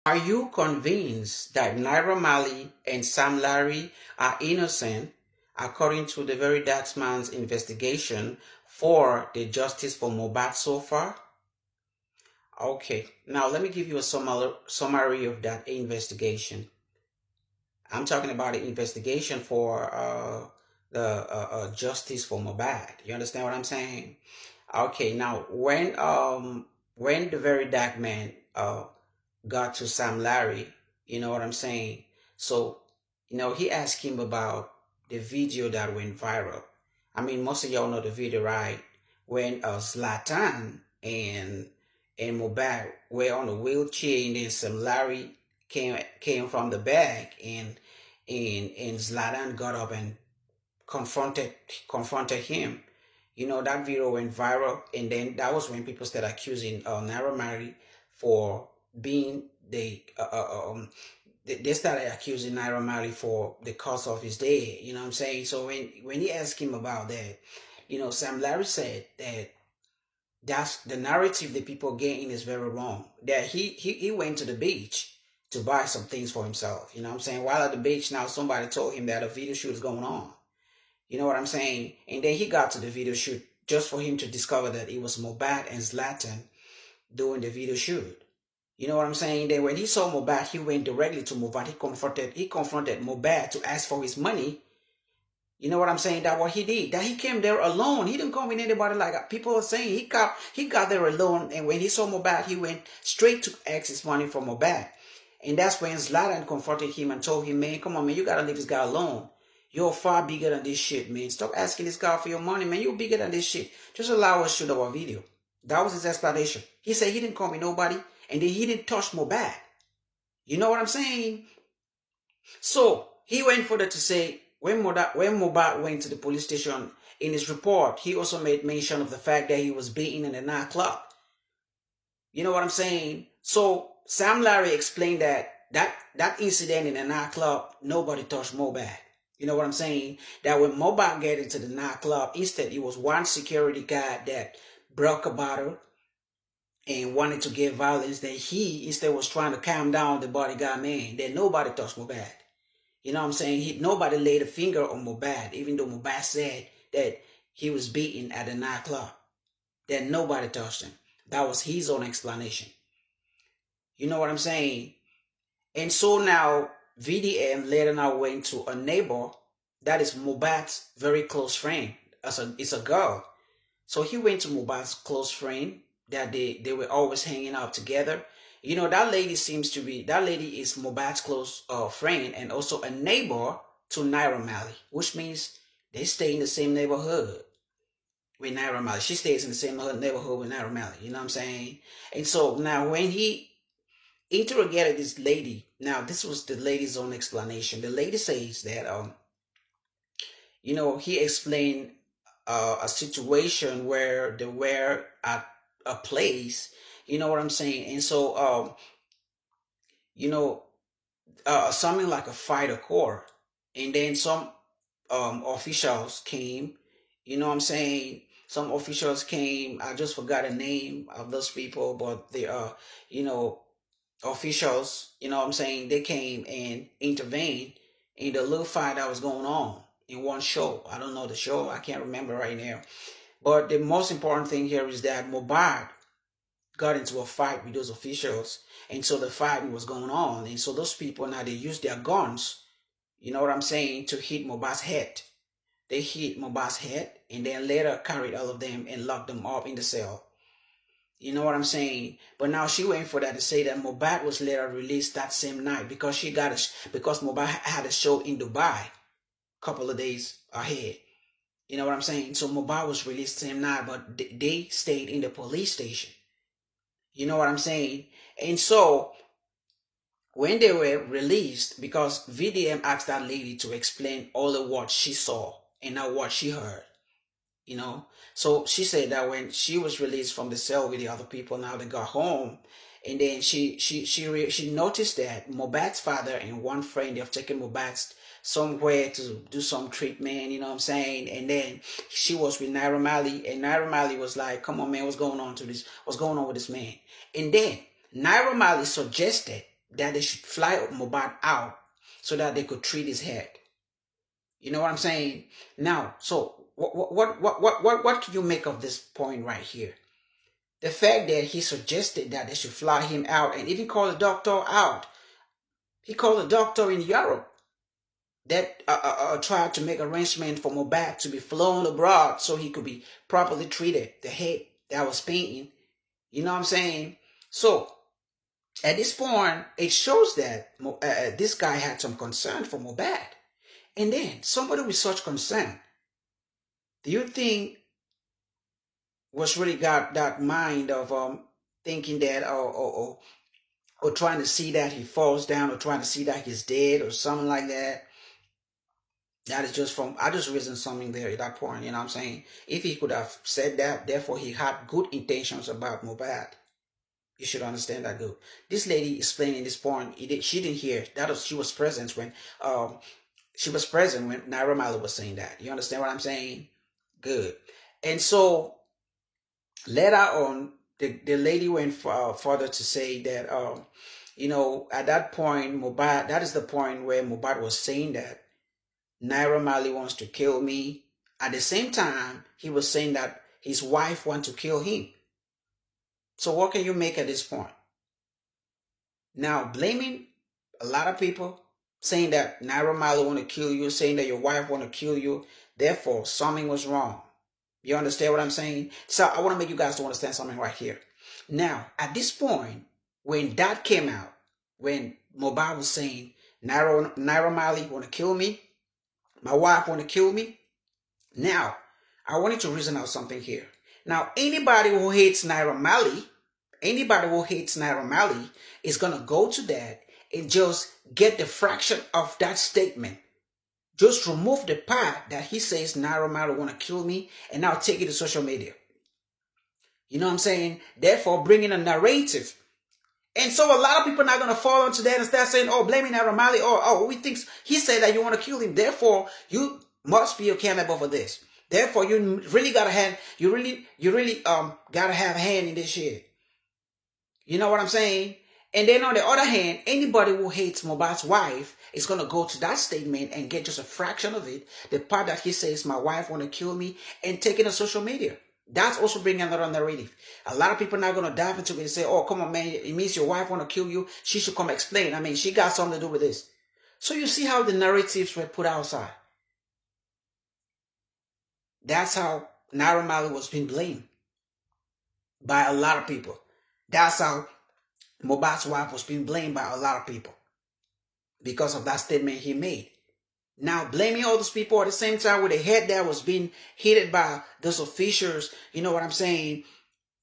Are you convinced that Naira Marley and Sam Larry are innocent according to the very dark man's investigation for the justice for Mohbad so far? Okay, now let me give you a summary of that investigation. I'm talking about the investigation for the justice for Mohbad. You understand what I'm saying? Okay, now when the very dark man got to Sam Larry, you know what I'm saying? So, he asked him about the video that went viral. I mean, most of y'all know the video, right? When Zlatan and Mohbad were on a wheelchair, and then Sam Larry came from the back, and Zlatan got up and confronted him. That video went viral, and then that was when people started accusing Naira Marley for being they started accusing Naira Marley for the cause of his death. You know what I'm saying? So when he asked him about that, Sam Larry said that that's the narrative that people getting is very wrong. That he went to the beach to buy some things for himself. You know what I'm saying? While at the beach, now somebody told him that a video shoot is going on. You know what I'm saying? And then he got to the video shoot just for him to discover that it was Mohbad and Zlatan doing the video shoot. You know what I'm saying? Then when he saw Mohbad, he went directly to Mohbad. He confronted Mohbad to ask for his money. You know what I'm saying? That what he did. That he came there alone. He didn't come with anybody like people are saying. He got there alone, and when he saw Mohbad, he went straight to ask his money from Mohbad. And that's when Zlatan confronted him and told him, man, come on, man, you gotta leave this guy alone. You're far bigger than this shit, man. Stop asking this guy for your money, man. You're bigger than this shit. Just allow us to shoot our video. That was his explanation. He said he didn't call me nobody, and then he didn't touch Mohbad. You know what I'm saying? So he went further to say when Mohbad went to the police station, in his report, he also made mention of the fact that he was beaten in a nightclub. You know what I'm saying? So Sam Larry explained that incident in a nightclub, nobody touched Mohbad. You know what I'm saying? That when Mohbad get into the nightclub, instead it was one security guard that broke a bottle and wanted to get violence. Then he instead was trying to calm down the bodyguard man. Then nobody touched Mohbad. You know what I'm saying? Nobody laid a finger on Mohbad, even though Mohbad said that he was beaten at the nightclub. Then nobody touched him. That was his own explanation. You know what I'm saying? And so now VDM later now went to a neighbor that is Mohbad's very close friend. It's a girl. So he went to Mohbad's close friend that they were always hanging out together. That lady is Mohbad's close friend and also a neighbor to Naira Marley, which means they stay in the same neighborhood with Naira Marley. She stays in the same neighborhood with Naira Marley. You know what I'm saying? And so now when he interrogated this lady, now this was the lady's own explanation. The lady says that he explained a situation where they were at a place. You know what I'm saying? And so you know something like a fight occurred, and then some officials came. You know what I'm saying? Some officials came. I just forgot the name of those people, but they are officials, you know what I'm saying, they came and intervened in the little fight that was going on in one show. I don't know the show, I can't remember right now. But the most important thing here is that Mohbad got into a fight with those officials, and so the fighting was going on. And so those people now they used their guns, you know what I'm saying, to hit Mohbad's head. They hit Mohbad's head and then later carried all of them and locked them up in the cell. You know what I'm saying? But now she went for that to say that Mohbad was later released that same night because because Mohbad had a show in Dubai a couple of days ahead. You know what I'm saying? So Mohbad was released the same night, but they stayed in the police station. You know what I'm saying? And so when they were released, because VDM asked that lady to explain all of what she saw and not what she heard. So she said that when she was released from the cell with the other people, now they got home, and then she noticed that Mohbad's father and one friend, they've taken Mohbad somewhere to do some treatment, you know what I'm saying? And then she was with Naira Marley, and Naira Marley was like, come on man, what's going on with this man? And then Naira Marley suggested that they should fly Mohbad out so that they could treat his head. You know what I'm saying? Now, so what can you make of this point right here? The fact that he suggested that they should fly him out and even call a doctor out. He called a doctor in Europe that tried to make arrangement for Mohbad to be flown abroad so he could be properly treated. The head that was painting. You know what I'm saying? So at this point, it shows that this guy had some concern for Mohbad. And then somebody with such concern, do you think was really got that mind of thinking that or trying to see that he falls down or trying to see that he's dead or something like that? That is just from, I just reasoned something there at that point, you know what I'm saying? If he could have said that, therefore he had good intentions about Mohbad. You should understand that good. This lady explaining this point, she didn't hear. She was present when Naira Marley was saying that. You understand what I'm saying? Good. And so later on, the lady went further to say that at that point, Mohbad, that is the point where Mohbad was saying that Naira Marley wants to kill me. At the same time, he was saying that his wife wants to kill him. So what can you make at this point? Now, blaming a lot of people, saying that Naira Marley want to kill you, saying that your wife want to kill you, therefore something was wrong. You understand what I'm saying? So I want to make you guys to understand something right here. Now, at this point, when that came out, when Mohbad was saying Naira Marley want to kill me, my wife want to kill me. Now, I wanted to reason out something here. Now, anybody who hates Naira Marley is going to go to that and just get the fraction of that statement. Just remove the part that he says Naira Marley want to kill me and now take it to social media. You know what I'm saying? Therefore, bring in a narrative. And so a lot of people are not going to fall into that and start saying, oh, blaming Naira Marley, or we think he said that you want to kill him. Therefore, you must be accountable for this. Therefore, you really got to have, you really got to have a hand in this shit. You know what I'm saying? And then on the other hand, anybody who hates Mohbad's wife is going to go to that statement and get just a fraction of it. The part that he says, my wife want to kill me, and take it on social media. That's also bringing another narrative. A lot of people are not going to dive into it and say, oh, come on, man, it means your wife want to kill you. She should come explain. I mean, she got something to do with this. So you see how the narratives were put outside. That's how Naira Marley was being blamed by a lot of people. That's how Mohbad's wife was being blamed by a lot of people because of that statement he made. Now, blaming all those people at the same time with a head that was being hit by those officials, you know what I'm saying?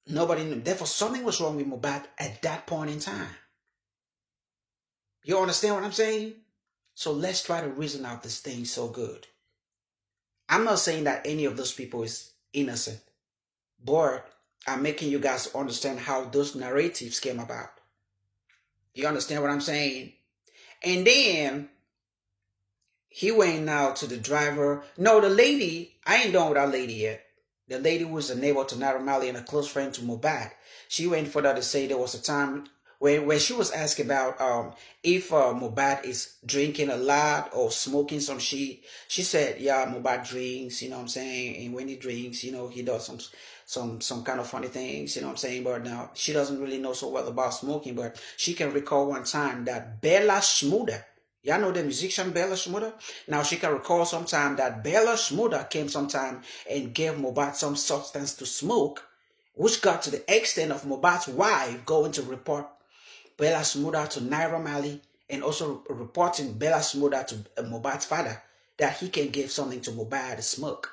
Nobody knew. Therefore, something was wrong with Mohbad at that point in time. You understand what I'm saying? So let's try to reason out this thing so good. I'm not saying that any of those people is innocent, but I'm making you guys understand how those narratives came about. You understand what I'm saying? And then he went now to the driver. No, the lady, I ain't done with that lady yet. The lady who was a neighbor to Naira Marley and a close friend to Mohbad. She went further to say there was a time where she was asked about if Mohbad is drinking a lot or smoking some shit. She said, yeah, Mohbad drinks, you know what I'm saying? And when he drinks, you know, he does some kind of funny things, you know what I'm saying? But now she doesn't really know so well about smoking, but she can recall one time that Bella Shmurda, y'all know the musician Bella Shmurda? Now she can recall sometime that Bella Shmurda came sometime and gave Mohbad some substance to smoke, which got to the extent of Mohbad's wife going to report Bella Shmurda to Naira Marley and also reporting Bella Shmurda to Mohbad's father that he can give something to Mohbad to smoke.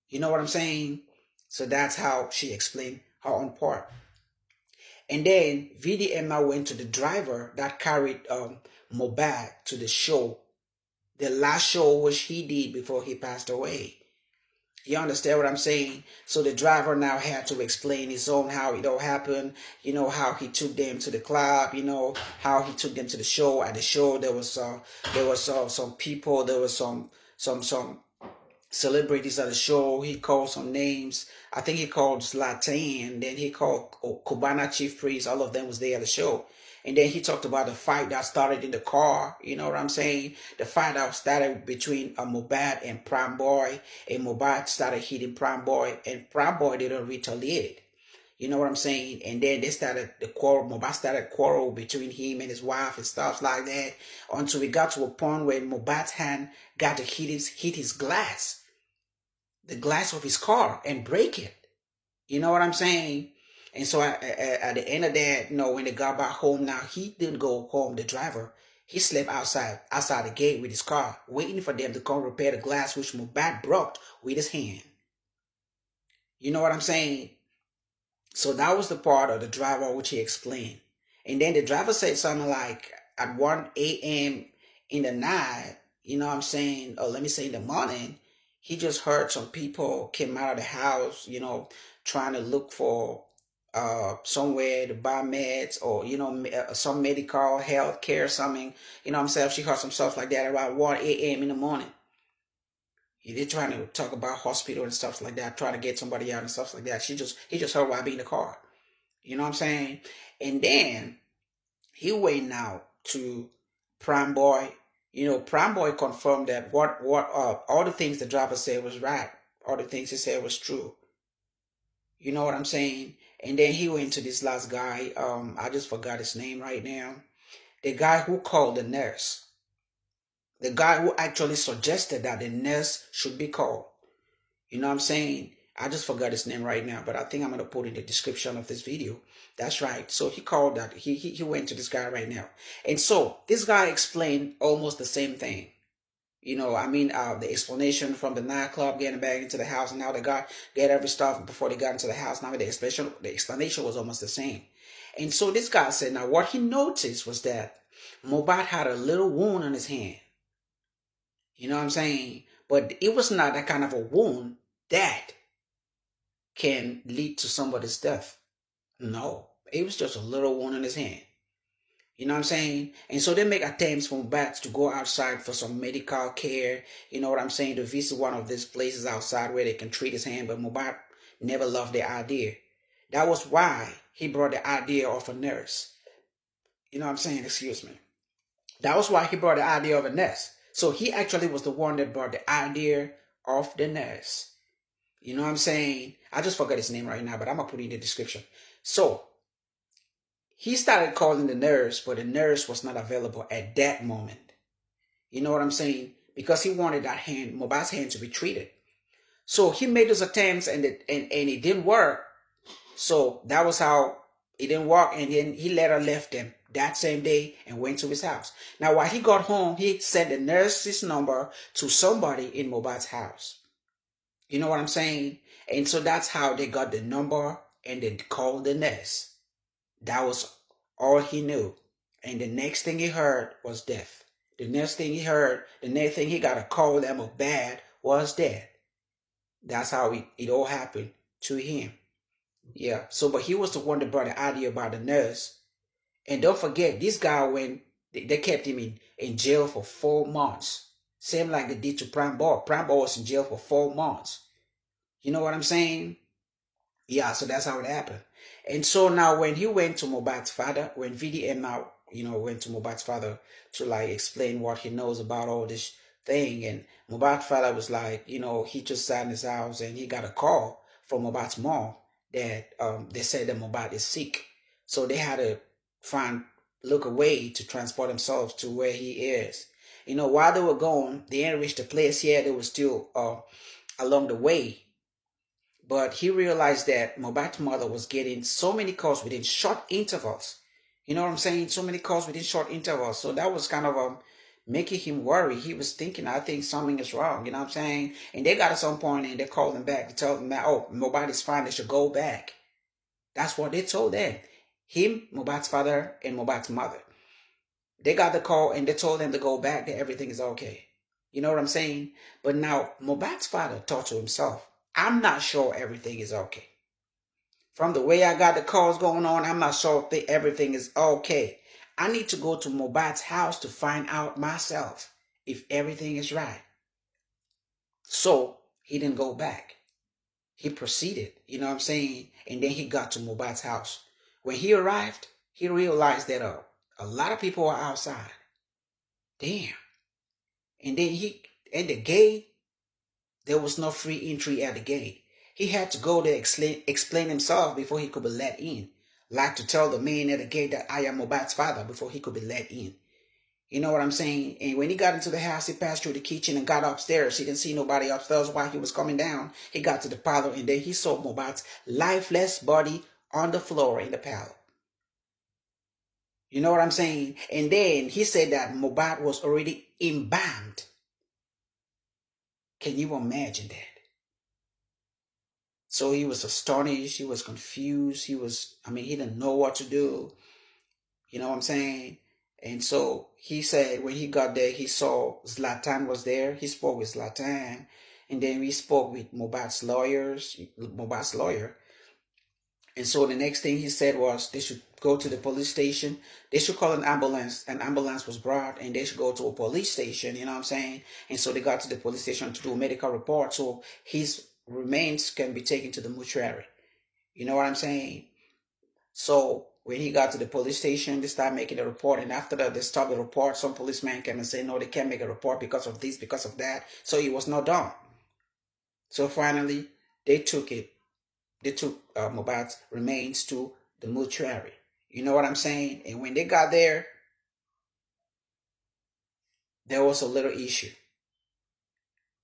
You know what I'm saying? So that's how she explained her own part. And then VDM now went to the driver that carried Mohbad to the show, the last show which he did before he passed away. You understand what I'm saying? So the driver now had to explain his own how it all happened. You know how he took them to the club. You know how he took them to the show. At the show there was some people. There was some celebrities at the show. He called some names. I think he called Zlatan. Then he called Cubana Chief Priest. All of them was there at the show. And then he talked about the fight that started in the car. You know what I'm saying? The fight that started between Mohbad and Prime Boy. And Mohbad started hitting Prime Boy. And Prime Boy didn't retaliate. You know what I'm saying? And then they started the quarrel. Mohbad started quarrel between him and his wife and stuff like that. Until we got to a point where Mohbad's hand got to hit his glass, the glass of his car, and break it. You know what I'm saying? And so at the end of that, when they got back home, now he didn't go home. The driver, he slept outside the gate with his car, waiting for them to come repair the glass which Mohbad broke with his hand. You know what I'm saying? So that was the part of the driver which he explained. And then the driver said something like at 1 a.m. in the night, you know what I'm saying, or let me say in the morning, he just heard some people came out of the house, trying to look for somewhere to buy meds or, some medical health care, something, you know what I'm saying? She heard some stuff like that around 1 a.m. in the morning. They're trying to talk about hospital and stuff like that, trying to get somebody out and stuff like that. He just heard while being in the car. You know what I'm saying? And then he went now to Prime Boy. Prime Boy confirmed that what all the things the driver said was right. All the things he said was true. You know what I'm saying? And then he went to this last guy. I just forgot his name right now. The guy who called the nurse. The guy who actually suggested that the nurse should be called. You know what I'm saying? I just forgot his name right now, but I think I'm going to put in the description of this video. That's right. So he called that. He went to this guy right now. And so this guy explained almost the same thing. The explanation from the nightclub getting back into the house and how they get every stuff before they got into the house. Now the explanation was almost the same. And so this guy said, now what he noticed was that Mohbad had a little wound on his hand. You know what I'm saying? But it was not that kind of a wound that can lead to somebody's death. No, it was just a little wound in his hand. You know what I'm saying? And so they make attempts from bats to go outside for some medical care. You know what I'm saying? To visit one of these places outside where they can treat his hand. But Mohbad never loved the idea. That was why he brought the idea of a nurse. You know what I'm saying? Excuse me. That was why he brought the idea of a nurse. So he actually was the one that brought the idea of the nurse. You know what I'm saying? I just forgot his name right now, but I'm going to put it in the description. So he started calling the nurse, but the nurse was not available at that moment. You know what I'm saying? Because he wanted that hand, Mohbad's hand, to be treated. So he made those attempts and it didn't work. So that was how it didn't work. And then he later left them that same day and went to his house. Now, while he got home, he sent the nurse's number to somebody in Mohbad's house. You know what I'm saying? And so that's how they got the number and they called the nurse. That was all he knew. And the next thing he heard was death. The next thing he got a call that Mohbad was dead. That's how it all happened to him. Yeah. So, but he was the one that brought the idea about the nurse. And don't forget, this guy they kept him in jail for 4 months. Same like they did to Prime Boy. Prime Boy was in jail for 4 months. You know what I'm saying? Yeah, so that's how it happened. And so now when he went to Mohbad's father, when VDM now, went to Mohbad's father to like explain what he knows about all this thing. And Mohbad's father was like, he just sat in his house and he got a call from Mohbad's mom that they said that Mohbad is sick. So they had to look away to transport themselves to where he is. While they were going, they didn't reach the place yet. They were still along the way. But he realized that Mohbad's mother was getting so many calls within short intervals. You know what I'm saying? So many calls within short intervals. So that was kind of making him worry. He was thinking, I think something is wrong. You know what I'm saying? And they got to some point and they called him back to tell them that, oh, Mohbad is fine. They should go back. That's what they told them. Him, Mohbad's father, and Mohbad's mother. They got the call and they told them to go back, that everything is okay. You know what I'm saying? But now Mohbad's father thought to himself, I'm not sure everything is okay. From the way I got the calls going on, I'm not sure if everything is okay. I need to go to Mohbad's house to find out myself if everything is right. So he didn't go back. He proceeded, you know what I'm saying? And then he got to Mohbad's house. When he arrived, he realized that A lot of people are outside. Damn. And then at the gate, there was no free entry at the gate. He had to go there explain himself before he could be let in. Like to tell the man at the gate that I am Mohbad's father before he could be let in. You know what I'm saying? And when he got into the house, he passed through the kitchen and got upstairs. He didn't see nobody upstairs while he was coming down. He got to the parlor and then he saw Mohbad's lifeless body on the floor in the parlor. You know what I'm saying? And then he said that Mohbad was already embalmed. Can you imagine that? So he was astonished. He was confused. He didn't know what to do. You know what I'm saying? And so he said when he got there, he saw Zlatan was there. He spoke with Zlatan. And then we spoke with Mohbad's lawyer. And so the next thing he said was they should go to the police station. They should call an ambulance. An ambulance was brought and they should go to a police station, you know what I'm saying? And so they got to the police station to do a medical report so his remains can be taken to the mortuary. You know what I'm saying? So when he got to the police station, they started making a report. And after that, they stopped the report. Some policemen came and said, no, they can't make a report because of this, because of that. So it was not done. So finally, they took Mohbad's remains to the mortuary. You know what I'm saying? And when they got there was a little issue.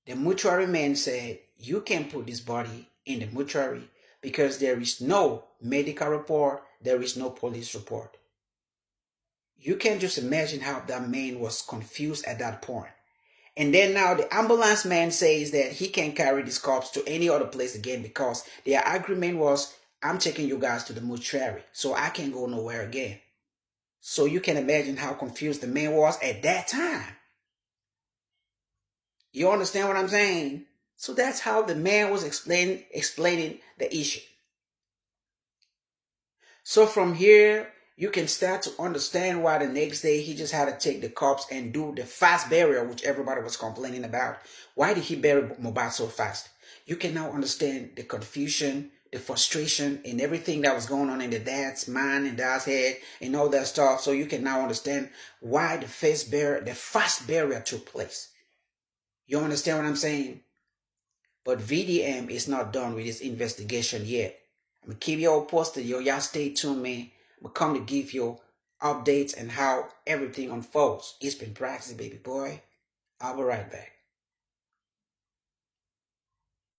The mortuary man said, you can't put this body in the mortuary because there is no medical report, there is no police report. You can just imagine how that man was confused at that point. And then now the ambulance man says that he can't carry this corpse to any other place again because their agreement was, I'm taking you guys to the mortuary, so I can't go nowhere again. So you can imagine how confused the man was at that time. You understand what I'm saying? So that's how the man was explaining the issue. So from here, you can start to understand why the next day he just had to take the corpse and do the fast burial, which everybody was complaining about. Why did he bury Mohbad so fast? You can now understand the confusion, the frustration, and everything that was going on in the dad's mind and dad's head and all that stuff. So you can now understand why the fast burial took place. You understand what I'm saying? But VDM is not done with this investigation yet. I'm going to keep you all posted. Y'all stay tuned, man. I'm going to come to give you updates and how everything unfolds. It's been practice, baby boy. I'll be right back.